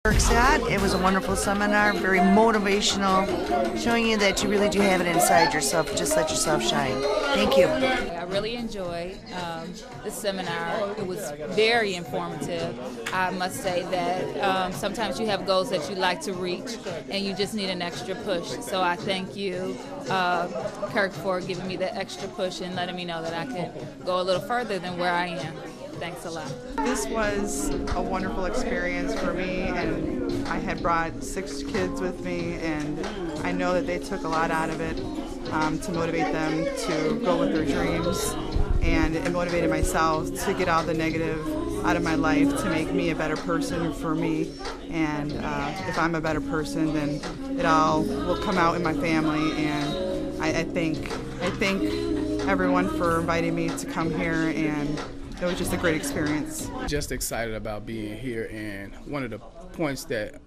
Kirk said, it was a wonderful seminar, very motivational, showing you that you really do have it inside yourself. Just let yourself shine. Thank you. I really enjoyed the seminar. It was very informative. I must say that sometimes you have goals that you like to reach and you just need an extra push. So I thank you, Kirk, for giving me the extra push and letting me know that I could go a little further than where I am. Thanks a lot. This was a wonderful experience for me, and I had brought 6 kids with me, and I know that they took a lot out of it to motivate them to go with their dreams, and it motivated myself to get all the negative out of my life to make me a better person for me. And if I'm a better person, then it all will come out in my family. And I thank everyone for inviting me to come here, and it was just a great experience. Just excited about being here, and one of the points that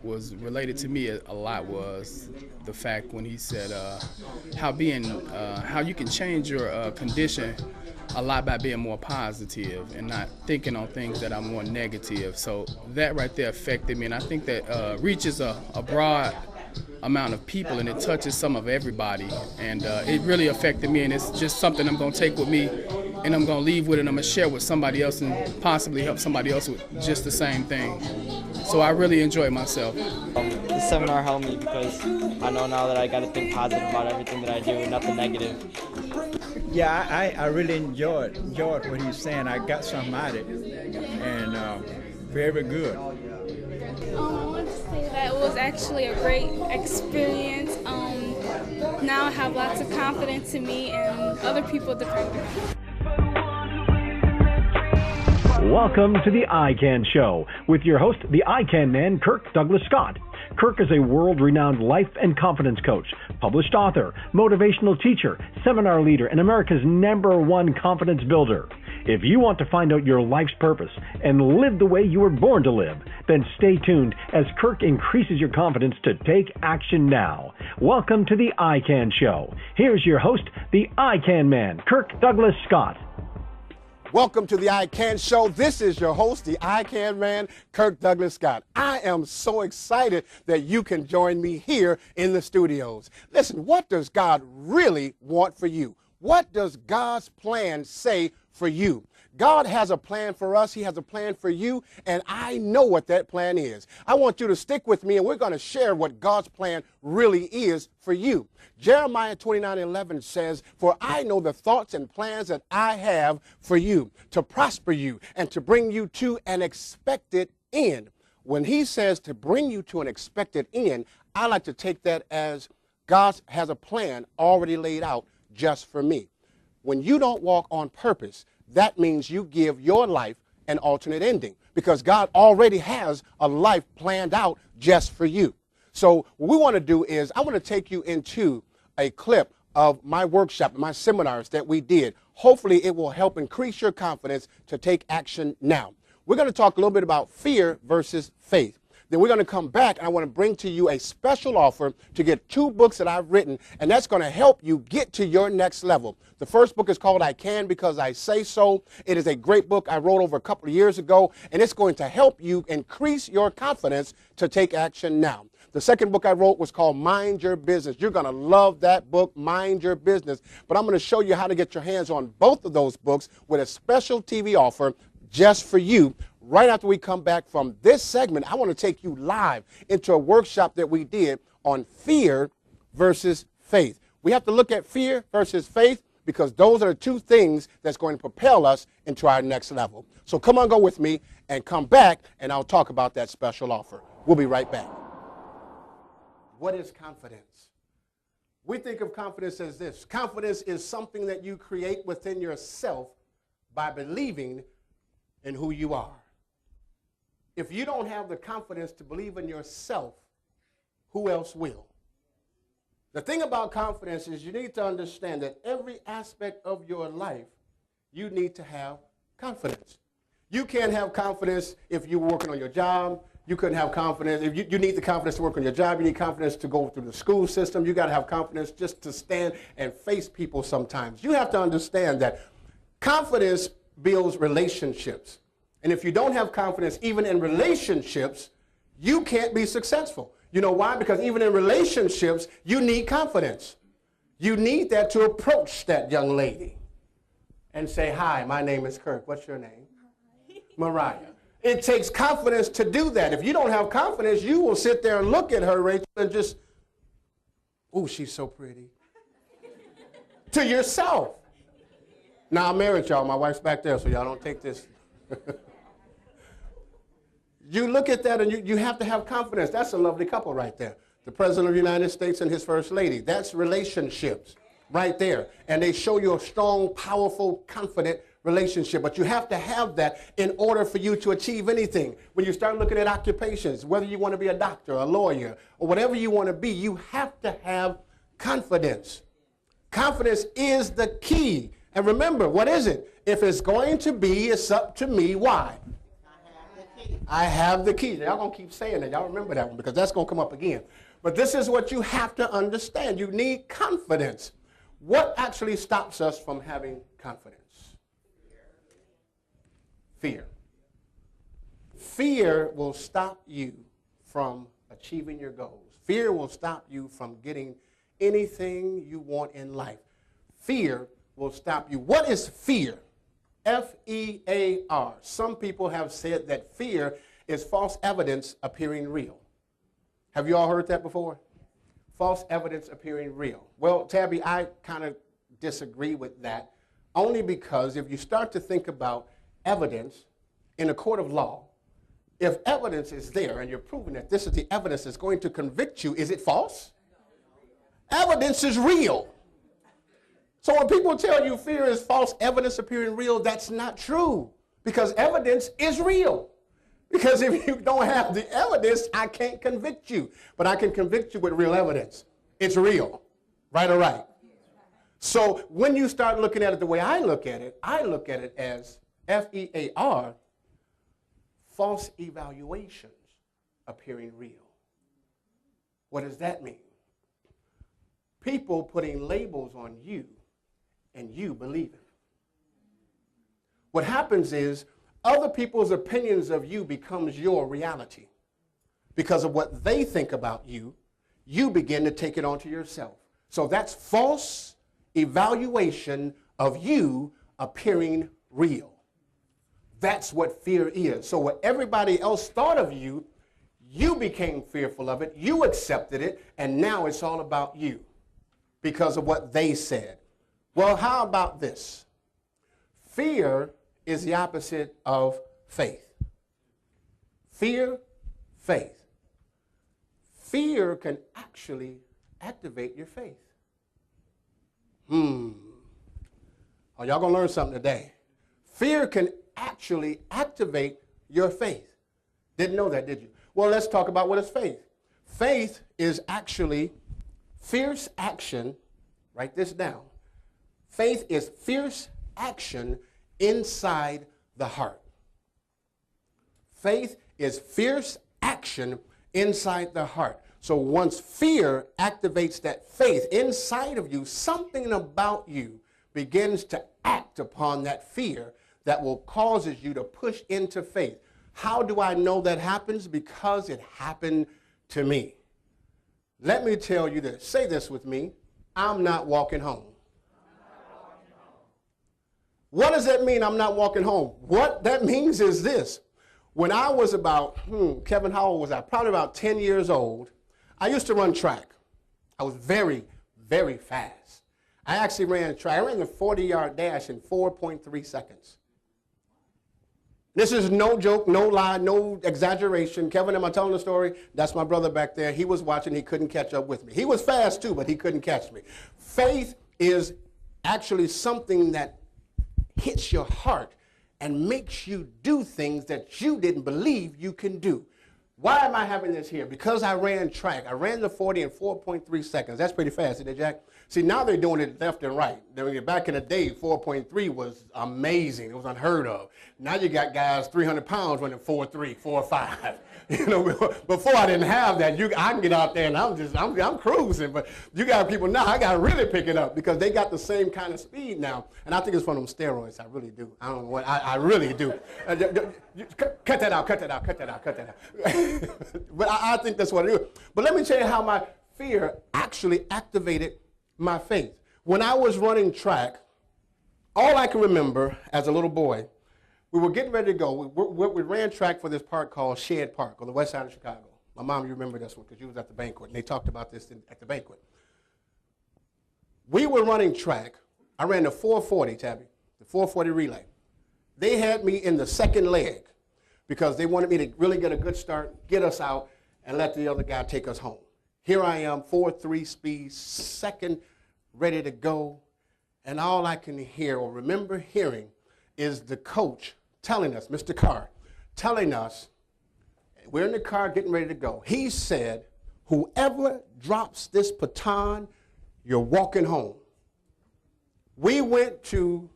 was related to me a lot was the fact when he said how you can change your condition a lot by being more positive and not thinking on things that are more negative. So that right there affected me, and I think that reaches a broad amount of people, and it touches some of everybody, and it really affected me, and it's just something I'm going to take with me, and I'm going to leave with it, and I'm going to share with somebody else and possibly help somebody else with just the same thing. So I really enjoyed myself. The seminar helped me because I know now that I got to think positive about everything that I do, nothing negative. Yeah, I really enjoyed what he's saying. I got something out of it, and very good. I want to say that it was actually a great experience. Now I have lots of confidence in me and other people depend on me. Welcome to the ICANN Show with your host, the ICANN man, Kirk Douglas Scott. Kirk is a world-renowned life and confidence coach, published author, motivational teacher, seminar leader, and America's #1 confidence builder. If you want to find out your life's purpose and live the way you were born to live, then stay tuned as Kirk increases your confidence to take action now. Welcome to the ICANN Show. Here's your host, the ICANN man, Kirk Douglas Scott. Welcome to the ICANN Show. This is your host, the ICANN man, Kirk Douglas Scott. I am so excited that you can join me here in the studios. Listen, what does God really want for you? What does God's plan say for you? God has a plan for us. He has a plan for you, and I know what that plan is. I want you to stick with me, and we're going to share what God's plan really is for you. Jeremiah 29:11 says, "For I know the thoughts and plans that I have for you, to prosper you and to bring you to an expected end." When he says to bring you to an expected end, I like to take that as God has a plan already laid out just for me. When you don't walk on purpose, that means you give your life an alternate ending, because God already has a life planned out just for you. So what we want to do is I want to take you into a clip of my workshop, my seminars that we did. Hopefully it will help increase your confidence to take action now. We're going to talk a little bit about fear versus faith. Then we're going to come back, and I want to bring to you a special offer to get 2 books that I've written, and that's going to help you get to your next level. The first book is called I Can Because I Say So. It is a great book I wrote over a couple of years ago, and it's going to help you increase your confidence to take action now. The second book I wrote was called Mind Your Business. You're going to love that book, Mind Your Business. But I'm going to show you how to get your hands on both of those books with a special TV offer just for you. Right after we come back from this segment, I want to take you live into a workshop that we did on fear versus faith. We have to look at fear versus faith because those are the 2 things that's going to propel us into our next level. So come on, go with me and come back, and I'll talk about that special offer. We'll be right back. What is confidence? We think of confidence as this. Confidence is something that you create within yourself by believing in who you are. If you don't have the confidence to believe in yourself, who else will? The thing about confidence is you need to understand that every aspect of your life, you need to have confidence. You can't have confidence if you're working on your job. You couldn't have confidence. If you need the confidence to work on your job, you need confidence to go through the school system. You got to have confidence just to stand and face people sometimes. You have to understand that confidence builds relationships. And if you don't have confidence, even in relationships, you can't be successful. You know why? Because even in relationships, you need confidence. You need that to approach that young lady and say, hi, my name is Kirk. What's your name? Mariah. It takes confidence to do that. If you don't have confidence, you will sit there and look at her, Rachel, and just, oh, she's so pretty. To yourself. Now, I'm married, y'all. My wife's back there, so y'all don't take this. You look at that, and you have to have confidence. That's a lovely couple right there. The President of the United States and his First Lady. That's relationships right there. And they show you a strong, powerful, confident relationship. But you have to have that in order for you to achieve anything. When you start looking at occupations, whether you want to be a doctor, a lawyer, or whatever you want to be, you have to have confidence. Confidence is the key. And remember, what is it? If it's going to be, it's up to me. Why? I have the key. Y'all going to keep saying that. Y'all remember that one because that's going to come up again. But this is what you have to understand. You need confidence. What actually stops us from having confidence? Fear. Fear will stop you from achieving your goals. Fear will stop you from getting anything you want in life. Fear will stop you. What is fear? F-E-A-R. Some people have said that fear is false evidence appearing real. Have you all heard that before? False evidence appearing real. Well, Tabby, I kind of disagree with that, only because if you start to think about evidence in a court of law, if evidence is there and you're proving that this is the evidence that's going to convict you, is it false? Evidence is real. So when people tell you fear is false evidence appearing real, that's not true, because evidence is real. Because if you don't have the evidence, I can't convict you. But I can convict you with real evidence. It's real. Right or right? So when you start looking at it the way I look at it as F-E-A-R, false evaluations appearing real. What does that mean? People putting labels on you and you believing. What happens is other people's opinions of you becomes your reality. Because of what they think about you, you begin to take it onto yourself. So that's false evaluation of you appearing real. That's what fear is. So what everybody else thought of you, you became fearful of it, you accepted it, and now it's all about you because of what they said. Well, how about this? Fear is the opposite of faith. Fear, faith. Fear can actually activate your faith. Oh, y'all gonna learn something today. Fear can actually activate your faith. Didn't know that, did you? Well, let's talk about what is faith. Faith is actually fierce action. Write this down. Faith is fierce action inside the heart. Faith is fierce action inside the heart. So once fear activates that faith inside of you, something about you begins to act upon that fear that will causes you to push into faith. How do I know that happens? Because it happened to me. Let me tell you this. Say this with me. I'm not walking home. What does that mean, I'm not walking home? What that means is this. When I was about, Kevin, how old was I? Probably about 10 years old. I used to run track. I was very, very fast. I actually ran track. I ran the 40-yard dash in 4.3 seconds. This is no joke, no lie, no exaggeration. Kevin, am I telling the story? That's my brother back there. He was watching. He couldn't catch up with me. He was fast too, but he couldn't catch me. Faith is actually something that hits your heart and makes you do things that you didn't believe you can do. Why am I having this here? Because I ran track. I ran the 40 in 4.3 seconds. That's pretty fast, isn't it, Jack? See, now they're doing it left and right. Back in the day, 4.3 was amazing. It was unheard of. Now you got guys 300 pounds running 4.3, 4.5. You know, before I didn't have that. I can get out there and I'm cruising. But you got people now, I got to really pick it up because they got the same kind of speed now. And I think it's one of them steroids. I really do. I don't know what, I really do. Cut that out. But I think that's what it is. But let me tell you how my fear actually activated my faith. When I was running track, all I can remember as a little boy, we were getting ready to go. We ran track for this park called Shed Park on the west side of Chicago. My mom, you remember this one because you was at the banquet, and they talked about this at the banquet. We were running track. I ran the 440, Tabby, the 440 relay. They had me in the second leg because they wanted me to really get a good start, get us out, and let the other guy take us home. Here I am, 4.3 speed, second, ready to go, and all I can hear or remember hearing is the coach telling us, Mr. Carr, telling us, we're in the car getting ready to go. He said, whoever drops this baton, you're walking home. We went to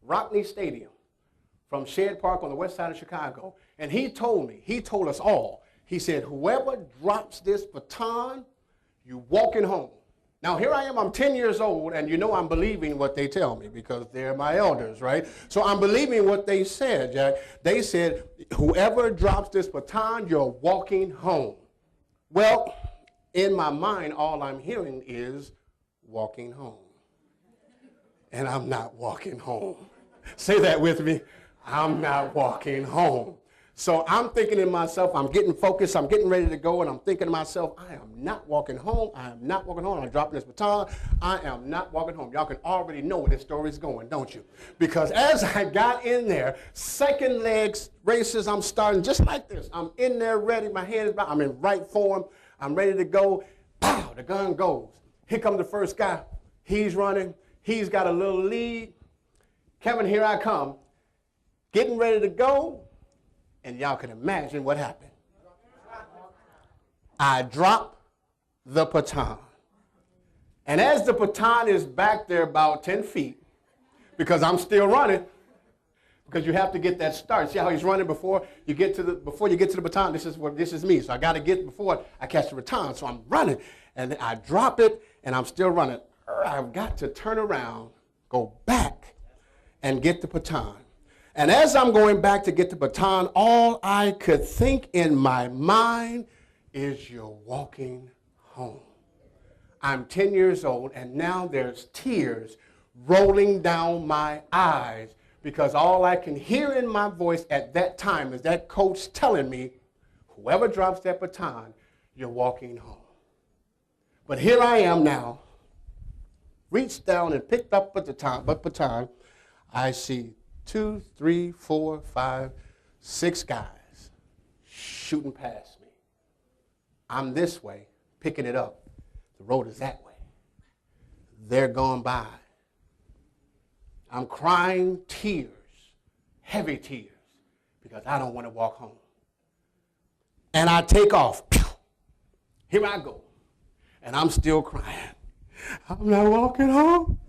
Rockney Stadium from Shed Park on the west side of Chicago, and he told us all, he said, whoever drops this baton, you walking home. Now, here I am, I'm 10 years old, and you know I'm believing what they tell me because they're my elders, right? So I'm believing what they said, Jack. They said, whoever drops this baton, you're walking home. Well, in my mind, all I'm hearing is walking home. And I'm not walking home. Say that with me. I'm not walking home. So I'm thinking to myself, I'm getting focused, I'm getting ready to go, and I'm thinking to myself, I am not walking home, I am not walking home, I'm dropping this baton, I am not walking home. Y'all can already know where this story's going, don't you? Because as I got in there, second leg races, I'm starting just like this. I'm in there ready, my hand is back, I'm in right form, I'm ready to go. Pow, the gun goes. Here comes the first guy. He's running, he's got a little lead. Kevin, here I come. Getting ready to go. And y'all can imagine what happened. I dropped the baton. And as the baton is back there about 10 feet, because I'm still running, because you have to get that start. See how he's running before you get to the baton? This is me. So I got to get before I catch the baton. So I'm running, and I drop it, and I'm still running. I've got to turn around, go back, and get the baton. And as I'm going back to get the baton, all I could think in my mind is you're walking home. I'm 10 years old, and now there's tears rolling down my eyes because all I can hear in my voice at that time is that coach telling me, whoever drops that baton, you're walking home. But here I am now, reached down and picked up the baton. I see 2, 3, 4, 5, 6 guys shooting past me. I'm this way, picking it up. The road is that way. They're gone by. I'm crying tears, heavy tears, because I don't want to walk home. And I take off. Here I go. And I'm still crying. I'm not walking home.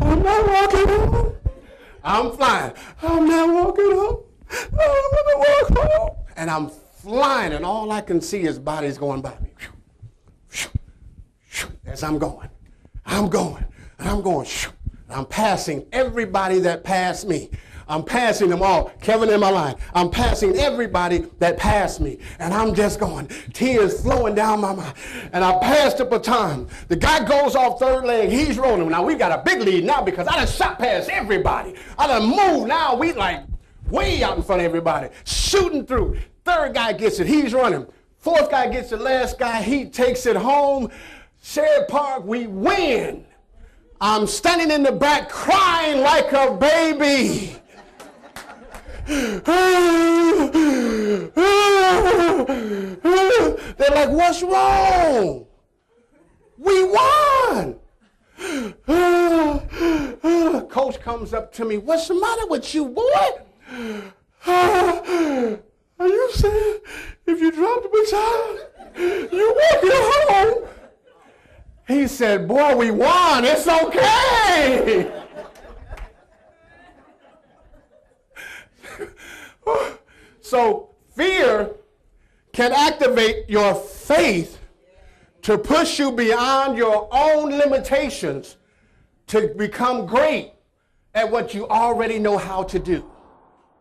I'm not walking home. I'm flying. I'm not walking home. I don't want to walk home. And I'm flying, and all I can see is bodies going by me. As I'm going, and I'm passing everybody that passed me. I'm passing them all. Kevin in my line. I'm passing everybody that passed me. And I'm just going, tears flowing down my mind. And I passed the baton. The guy goes off third leg. He's rolling. Now we've got a big lead now because I done shot past everybody. I done moved. Now we like way out in front of everybody. Shooting through. Third guy gets it. He's running. Fourth guy gets it. Last guy, he takes it home. Shed Park, we win. I'm standing in the back crying like a baby. They're like, what's wrong? We won. Coach comes up to me, what's the matter with you, boy? Are you saying if you drop Preacher, you walking home. He said, boy, we won. It's okay. So fear can activate your faith to push you beyond your own limitations to become great at what you already know how to do.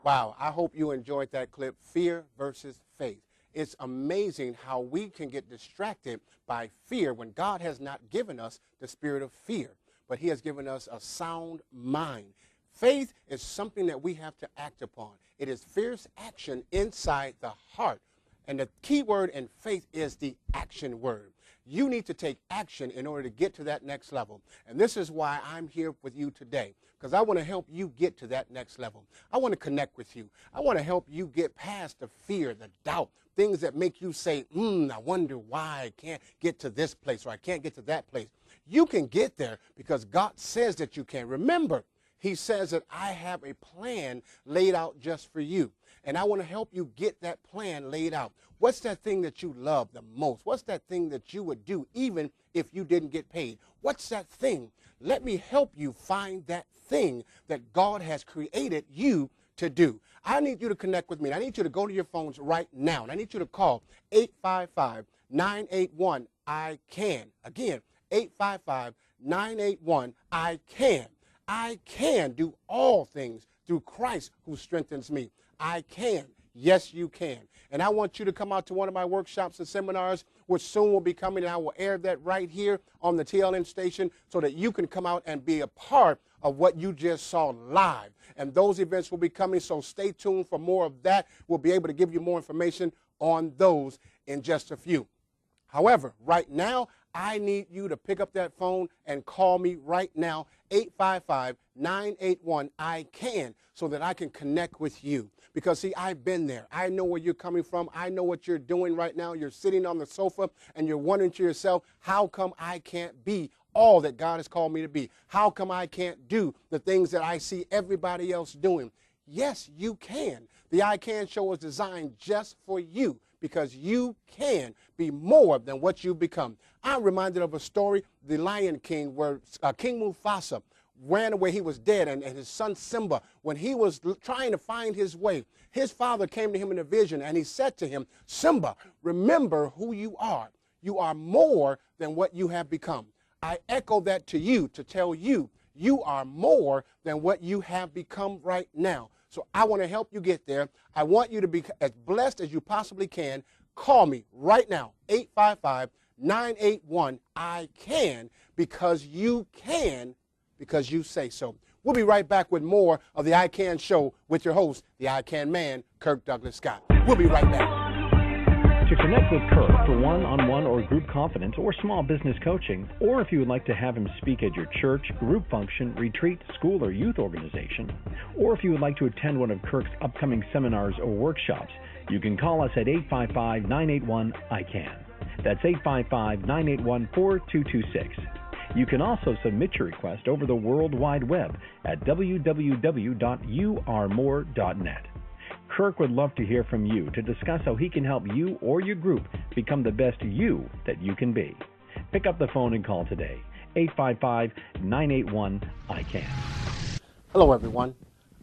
Wow, I hope you enjoyed that clip, Fear versus Faith. It's amazing how we can get distracted by fear when God has not given us the spirit of fear, but he has given us a sound mind. Faith is something that we have to act upon. It is fierce action inside the heart. And the key word in faith is the action word. You need to take action in order to get to that next level. And this is why I'm here with you today, because I want to help you get to that next level. I want to connect with you. I want to help you get past the fear, the doubt, things that make you say, I wonder why I can't get to this place or I can't get to that place. You can get there because God says that you can. Remember, he says that I have a plan laid out just for you. And I want to help you get that plan laid out. What's that thing that you love the most? What's that thing that you would do even if you didn't get paid? What's that thing? Let me help you find that thing that God has created you to do. I need you to connect with me. I need you to go to your phones right now. And I need you to call 855-981-I-CAN. Again, 855-981-I-CAN. I can do all things through Christ who strengthens me. I can. Yes, you can. And I want you to come out to one of my workshops and seminars, which soon will be coming, and I will air that right here on the TLN station so that you can come out and be a part of what you just saw live. And those events will be coming, so stay tuned for more of that. We'll be able to give you more information on those in just a few. However, right now, I need you to pick up that phone and call me right now, 855-981-I-CAN, so that I can connect with you. Because, see, I've been there. I know where you're coming from. I know what you're doing right now. You're sitting on the sofa and you're wondering to yourself, how come I can't be all that God has called me to be? How come I can't do the things that I see everybody else doing? Yes, you can. The I Can Show is designed just for you, because you can be more than what you've become. I'm reminded of a story, The Lion King, where King Mufasa ran away. He was dead, and his son Simba, when he was trying to find his way, his father came to him in a vision, and he said to him, Simba, remember who you are. You are more than what you have become. I echo that to you to tell you, you are more than what you have become right now. So I want to help you get there. I want you to be as blessed as you possibly can. Call me right now, 855-981-I-CAN, because you can, because you say so. We'll be right back with more of the I Can Show with your host, the I Can Man, Kirk Douglas Scott. We'll be right back. To connect with Kirk for one-on-one or group confidence or small business coaching, or if you would like to have him speak at your church, group function, retreat, school, or youth organization, or if you would like to attend one of Kirk's upcoming seminars or workshops, you can call us at 855-981-I-CAN. That's 855-981-4226. You can also submit your request over the World Wide Web at www.yourmore.net. Kirk would love to hear from you to discuss how he can help you or your group become the best you that you can be. Pick up the phone and call today, 855-981-I-CAN. Hello, everyone.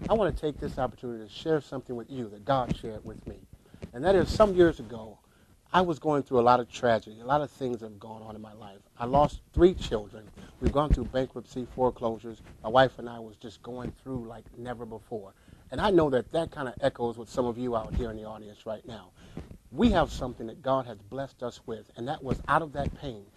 I want to take this opportunity to share something with you that God shared with me. And that is, some years ago, I was going through a lot of tragedy. A lot of things have gone on in my life. I lost 3 children. We've gone through bankruptcy, foreclosures. My wife and I was just going through like never before. And I know that that kind of echoes with some of you out here in the audience right now. We have something that God has blessed us with, and that was, out of that pain,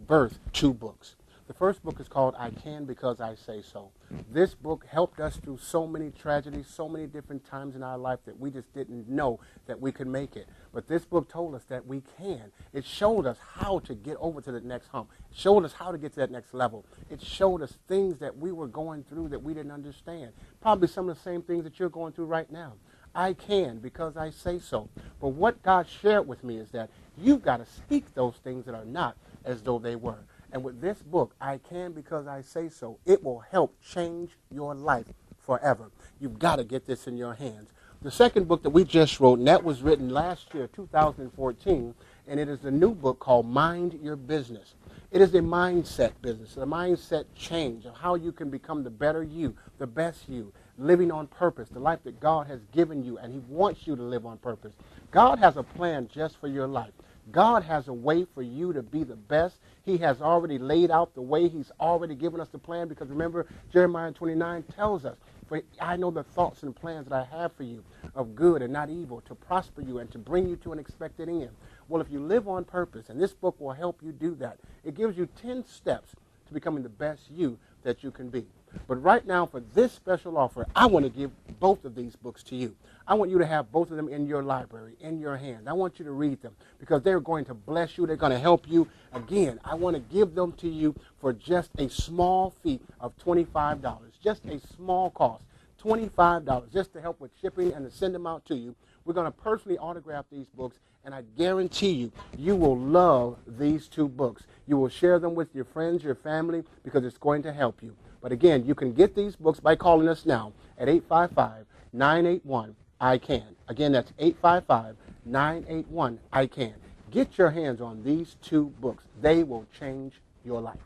birthed 2 books. The first book is called I Can Because I Say So. This book helped us through so many tragedies, so many different times in our life that we just didn't know that we could make it. But this book told us that we can. It showed us how to get over to the next hump. It showed us how to get to that next level. It showed us things that we were going through that we didn't understand. Probably some of the same things that you're going through right now. I can because I say so. But what God shared with me is that you've got to speak those things that are not as though they were. And with this book, I Can Because I Say So, it will help change your life forever. You've got to get this in your hands. the second book that we just wrote, and that was written last year, 2014, and it is a new book called Mind Your Business. It is a mindset business, a mindset change of how you can become the better you, the best you, living on purpose, the life that God has given you, and he wants you to live on purpose. God has a plan just for your life. God has a way for you to be the best. He has already laid out the way. He's already given us the plan, because remember, Jeremiah 29 tells us, for I know the thoughts and plans that I have for you, of good and not evil, to prosper you and to bring you to an expected end. Well, if you live on purpose, and this book will help you do that, it gives you 10 steps to becoming the best you that you can be. But right now, for this special offer, I want to give both of these books to you. I want you to have both of them in your library, in your hand. I want you to read them, because they're going to bless you. They're going to help you. Again, I want to give them to you for just a small fee of $25, just a small cost, $25, just to help with shipping and to send them out to you. We're going to personally autograph these books, and I guarantee you, you will love these two books. You will share them with your friends, your family, because it's going to help you. But again, you can get these books by calling us now at 855-981-ICAN. Again, that's 855-981-ICAN. Get your hands on these two books. They will change your life.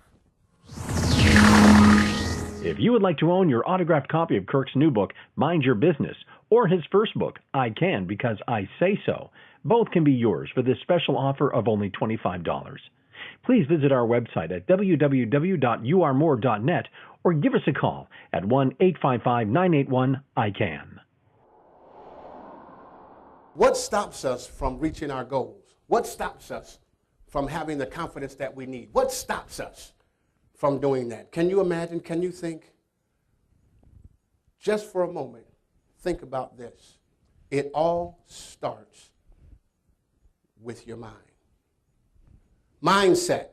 If you would like to own your autographed copy of Kirk's new book, Mind Your Business, or his first book, I Can Because I Say So, both can be yours for this special offer of only $25. Please visit our website at www.yourmore.net or give us a call at 1-855-981-ICAN. What stops us from reaching our goals? What stops us from having the confidence that we need? What stops us from doing that? Can you imagine? Can you think? Just for a moment, think about this. It all starts with your mind. Mindset.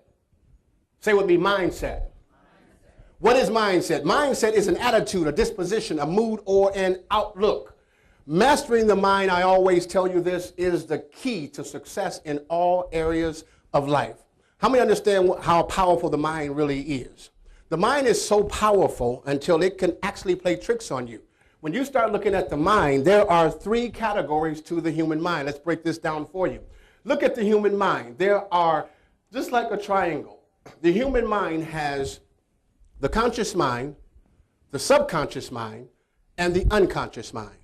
Say with me, mindset. What is mindset? Mindset is an attitude, a disposition, a mood, or an outlook. Mastering the mind, I always tell you this, is the key to success in all areas of life. How many understand how powerful the mind really is? The mind is so powerful until it can actually play tricks on you. When you start looking at the mind, there are 3 categories to the human mind. Let's break this down for you. Look at the human mind. There are, just like a triangle, the human mind has the conscious mind, the subconscious mind, and the unconscious mind.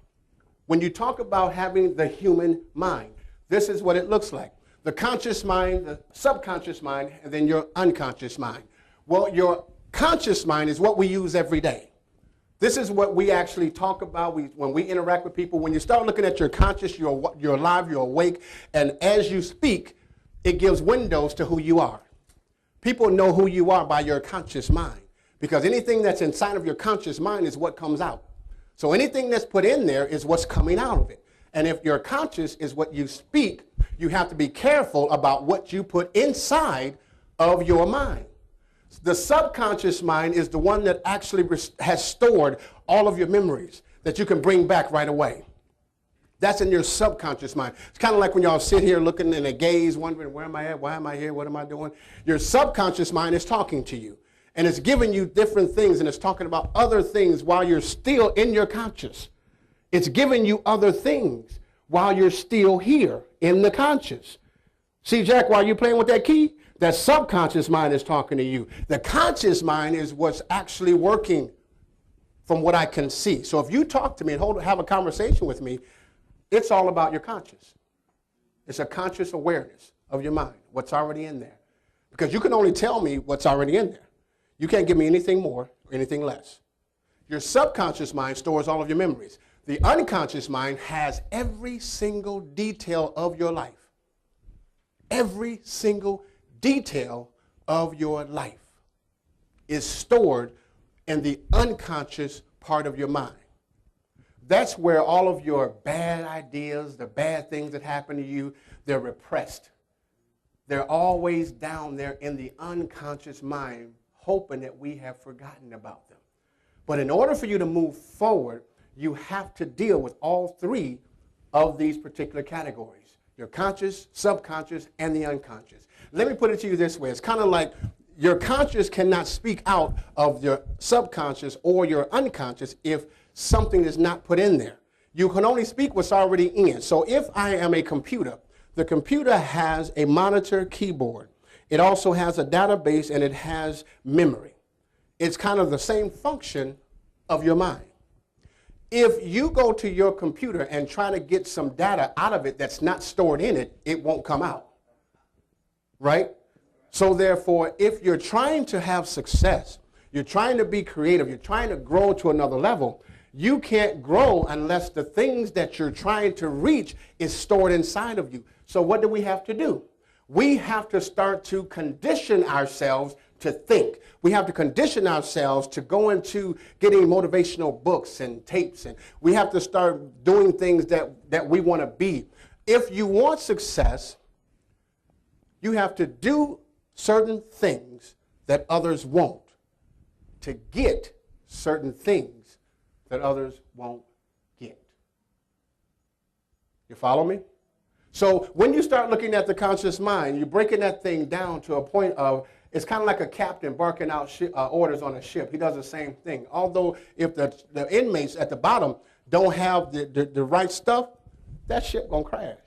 When you talk about having the human mind, this is what it looks like. The conscious mind, the subconscious mind, and then your unconscious mind. Well, your conscious mind is what we use every day. This is what we actually talk about when we interact with people. When you start looking at your conscious, you're alive, you're awake, and as you speak, it gives windows to who you are. People know who you are by your conscious mind, because anything that's inside of your conscious mind is what comes out. So anything that's put in there is what's coming out of it. And if your conscious is what you speak, you have to be careful about what you put inside of your mind. The subconscious mind is the one that actually has stored all of your memories that you can bring back right away. That's in your subconscious mind. It's kind of like when y'all sit here looking in a gaze, wondering, where am I at? Why am I here? What am I doing? Your subconscious mind is talking to you. And it's giving you different things, and it's talking about other things while you're still in your conscious. It's giving you other things while you're still here in the conscious. See, Jack, while you're playing with that key, that subconscious mind is talking to you. The conscious mind is what's actually working from what I can see. So if you talk to me and have a conversation with me, it's all about your conscious. It's a conscious awareness of your mind, what's already in there. Because you can only tell me what's already in there. You can't give me anything more or anything less. Your subconscious mind stores all of your memories. The unconscious mind has every single detail of your life. Every single detail of your life is stored in the unconscious part of your mind. That's where all of your bad ideas, the bad things that happen to you, they're repressed. They're always down there in the unconscious mind, hoping that we have forgotten about them. But in order for you to move forward, you have to deal with all 3 of these particular categories: your conscious, subconscious, and the unconscious. Let me put it to you this way. It's kind of like your conscious cannot speak out of your subconscious or your unconscious if something is not put in there. You can only speak what's already in. So if I am a computer, the computer has a monitor keyboard. It also has a database and it has memory. It's kind of the same function of your mind. If you go to your computer and try to get some data out of it that's not stored in it, it won't come out. Right? So therefore, if you're trying to have success, you're trying to be creative, you're trying to grow to another level, you can't grow unless the things that you're trying to reach is stored inside of you. So what do we have to do? We have to start to condition ourselves to think. We have to condition ourselves to go into getting motivational books and tapes, and we have to start doing things that we want to be. If you want success, you have to do certain things that others won't to get certain things that others won't get. You follow me? So when you start looking at the conscious mind, you're breaking that thing down to a point of, it's kind of like a captain barking out orders on a ship. He does the same thing. Although if the inmates at the bottom don't have the right stuff, that ship going to crash.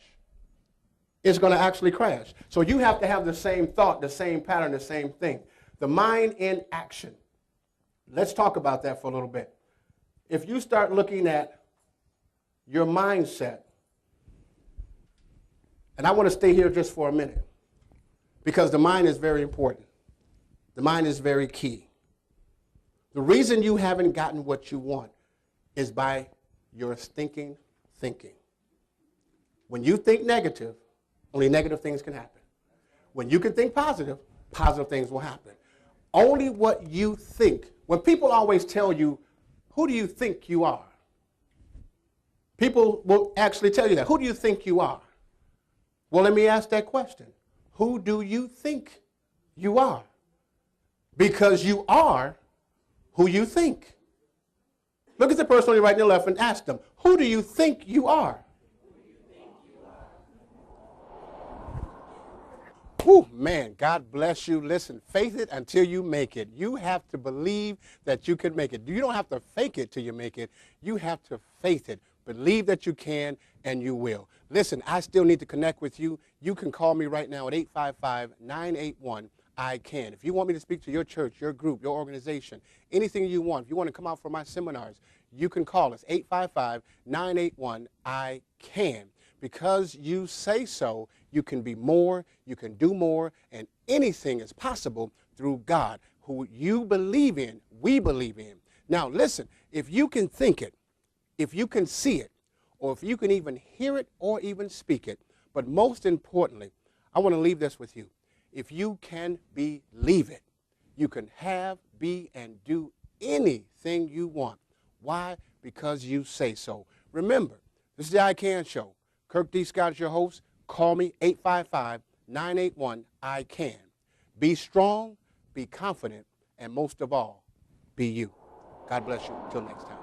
It's going to actually crash. So you have to have the same thought, the same pattern, the same thing. The mind in action. Let's talk about that for a little bit. If you start looking at your mindset, and I want to stay here just for a minute, because the mind is very important. The mind is very key. The reason you haven't gotten what you want is by your thinking. When you think negative, only negative things can happen. When you can think positive, positive things will happen. Only what you think. When people always tell you, who do you think you are? People will actually tell you that. Who do you think you are? Well, let me ask that question. Who do you think you are? Because you are who you think. Look at the person on your right and your left and ask them, who do you think you are? Whew, man, God bless you. Listen, faith it until you make it. You have to believe that you can make it. You don't have to fake it till you make it. You have to faith it. Believe that you can, and you will. Listen, I still need to connect with you. You can call me right now at 855-981-I-CAN. If you want me to speak to your church, your group, your organization, anything you want, if you want to come out for my seminars, you can call us, 855-981-I-CAN. Because you say so, you can be more, you can do more, and anything is possible through God, who you believe in, we believe in. Now, listen, if you can think it, if you can see it, or if you can even hear it or even speak it, but most importantly, I want to leave this with you. If you can believe it, you can have, be, and do anything you want. Why? Because you say so. Remember, this is the I Can Show. Kirk D. Scott is your host. Call me, 855-981-I-CAN. Be strong, be confident, and most of all, be you. God bless you. Until next time.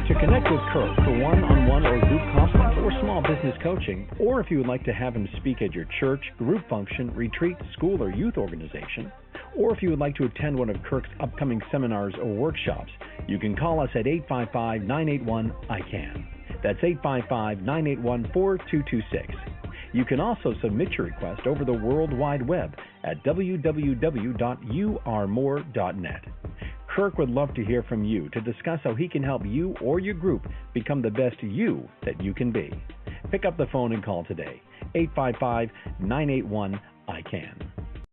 To connect with Kirk for one-on-one or group conference or small business coaching, or if you would like to have him speak at your church, group function, retreat, school, or youth organization, or if you would like to attend one of Kirk's upcoming seminars or workshops, you can call us at 855-981-I-CAN. That's 855-981-4226. You can also submit your request over the World Wide Web at www.yourmore.net. Kirk would love to hear from you to discuss how he can help you or your group become the best you that you can be. Pick up the phone and call today, 855-981-I-CAN.